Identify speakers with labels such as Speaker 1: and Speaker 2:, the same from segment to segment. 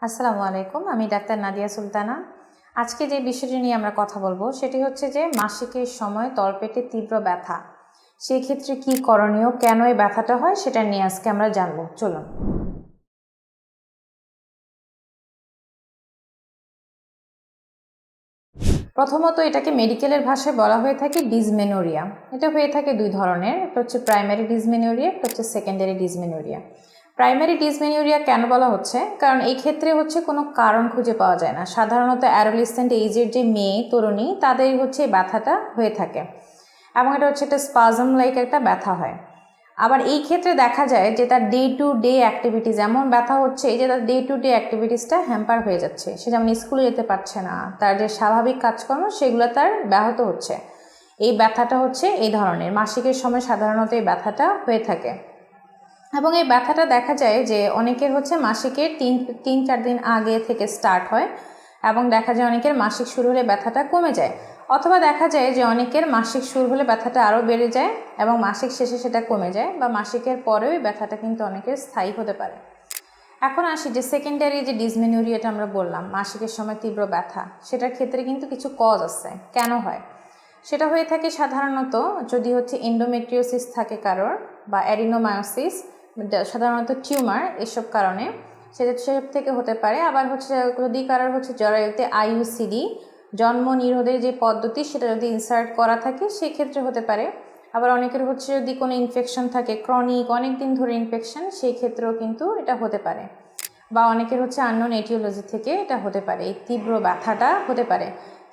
Speaker 1: আসসালামু আলাইকুম, আমি ডাক্তার নাদিয়া সুলতানা। আজকে যে বিষয়টি নিয়ে আমরা কথা বলবো সেটি হচ্ছে যে মাসিকের সময় তলপেটে তীব্র ব্যথা, সেই ক্ষেত্রে কি করণীয়, কেন এই ব্যথাটা হয় সেটা নিয়ে আজকে আমরা জানবো। চলুন। প্রথমত এটাকে মেডিকেলের ভাষায় বলা হয়ে থাকে ডিসমেনোরিয়া। এটা হয়ে থাকে দুই ধরনের, একটা হচ্ছে প্রাইমারি ডিসমেনোরিয়া, একটা হচ্ছে সেকেন্ডারি ডিসমেনোরিয়া। প্রাইমারি ডিসমেনোরিয়া কেন বলা হচ্ছে, কারণ এই ক্ষেত্রে হচ্ছে কোনো কারণ খুঁজে পাওয়া যায় না। সাধারণত অ্যাডোলেসেন্ট এইজের যে মেয়ে তরুণী তাদের হচ্ছে এই ব্যথাটা হয়ে থাকে এবং এটা হচ্ছে একটা স্পাজম লাইক একটা ব্যথা হয়। আবার এই ক্ষেত্রে দেখা যায় যে তার ডে টু ডে অ্যাক্টিভিটিস এমন ব্যথা হচ্ছে যে তার ডে টু ডে অ্যাক্টিভিটিসটা হ্যাম্পার হয়ে যাচ্ছে। সে যেমন স্কুলে যেতে পারছে না, তার যে স্বাভাবিক কাজকর্ম সেগুলো তার ব্যাহত হচ্ছে। এই ব্যথাটা হচ্ছে এই ধরনের, মাসিকের সময় সাধারণত এই ব্যথাটা হয়ে থাকে এবং এই ব্যথাটা দেখা যায় যে অনেকের হচ্ছে মাসিকের তিন চার দিন আগে থেকে স্টার্ট হয় এবং দেখা যায় অনেকের মাসিক শুরু হলে ব্যথাটা কমে যায়, অথবা দেখা যায় যে অনেকের মাসিক শুরু হলে ব্যথাটা আরও বেড়ে যায় এবং মাসিক শেষে সেটা কমে যায়, বা মাসিকের পরেও এই ব্যথাটা কিন্তু অনেকের স্থায়ী হতে পারে। এখন আসি যে সেকেন্ডারি যে ডিসমেনোরিয়াটা আমরা বললাম, মাসিকের সময় তীব্র ব্যথা, সেটার ক্ষেত্রে কিন্তু কিছু কজ আছে কেন হয়। সেটা হয়ে থাকে সাধারণত যদি হচ্ছে এন্ডোমেট্রিওসিস থাকে কারোর, বা অ্যাডিনোমায়োসিস, সাধারণত টিউমার, এসব কারণে সেটা সেসব থেকে হতে পারে। আবার হচ্ছে যদি কারোর হচ্ছে জরায়ুতে আইইউসিডি, জন্ম নিরোধের যে পদ্ধতি সেটা যদি ইনসার্ট করা থাকে সেক্ষেত্রে হতে পারে। আবার অনেকের হচ্ছে যদি কোনো ইনফেকশন থাকে, ক্রনিক অনেক দিন ধরে ইনফেকশন, সেই ক্ষেত্রেও কিন্তু এটা হতে পারে। বা অনেকের হচ্ছে আননোন এটিওলজি থেকে এটা হতে পারে, এই তীব্র ব্যথাটা হতে পারে।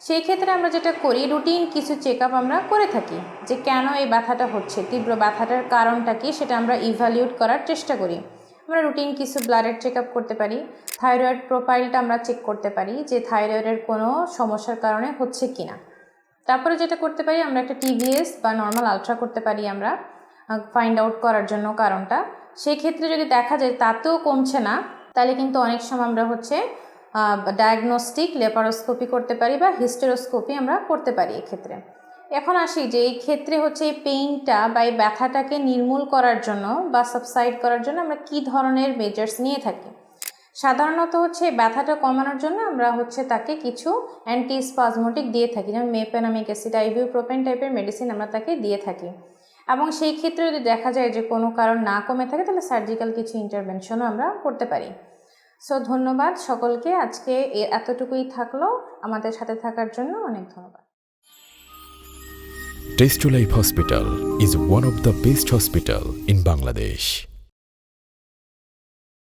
Speaker 1: সেই ক্ষেত্রে আমরা যেটা করি, রুটিন কিছু চেক আপ আমরা করে থাকি যে কেন এই ব্যথাটা হচ্ছে, তীব্র ব্যথাটার কারণটা কি সেটা আমরা ইভ্যালুয়েট করার চেষ্টা করি। আমরা রুটিন কিছু ব্লাডের চেক আপ করতে পারি, থাইরয়েড প্রোফাইলটা আমরা চেক করতে পারি যে থাইরয়েডের কোনো সমস্যার কারণে হচ্ছে কি না। তারপরে যেটা করতে পারি, আমরা একটা টিভিএস বা নর্মাল আলট্রা করতে পারি আমরা ফাইন্ড আউট করার জন্য কারণটা। সেই ক্ষেত্রে যদি দেখা যায় তাতেও কমছে না, তাহলে কিন্তু অনেক সময় আমরা হচ্ছে ডায়াগনস্টিক লেপারোস্কোপি করতে পারি বা হিস্টেরোস্কোপি আমরা করতে পারি এক্ষেত্রে। এখন আসি যে এই ক্ষেত্রে হচ্ছে এই পেইনটা বা এই ব্যথাটাকে নির্মূল করার জন্য বা সাবসাইড করার জন্য আমরা কি ধরনের মেজার্স নিয়ে থাকি। সাধারণত হচ্ছে ব্যথাটা কমানোর জন্য আমরা হচ্ছে তাকে কিছু অ্যান্টিস্পাজমোটিক দিয়ে থাকি, যেমন মেপেনামিক অ্যাসিড, আইবুপ্রোফেন টাইপের মেডিসিন আমরা তাকে দিয়ে থাকি। এবং সেই ক্ষেত্রে যদি দেখা যায় যে কোনো কারণ না কমে থাকে তাহলে সার্জিক্যাল কিছু ইন্টারভেনশনও আমরা করতে পারি। সো ধন্যবাদ সকলকে, আজকে এতটুকুই থাকলো। আমাদের সাথে থাকার জন্য অনেক ধন্যবাদ।
Speaker 2: Testolife Hospital is one of the best hospital in Bangladesh.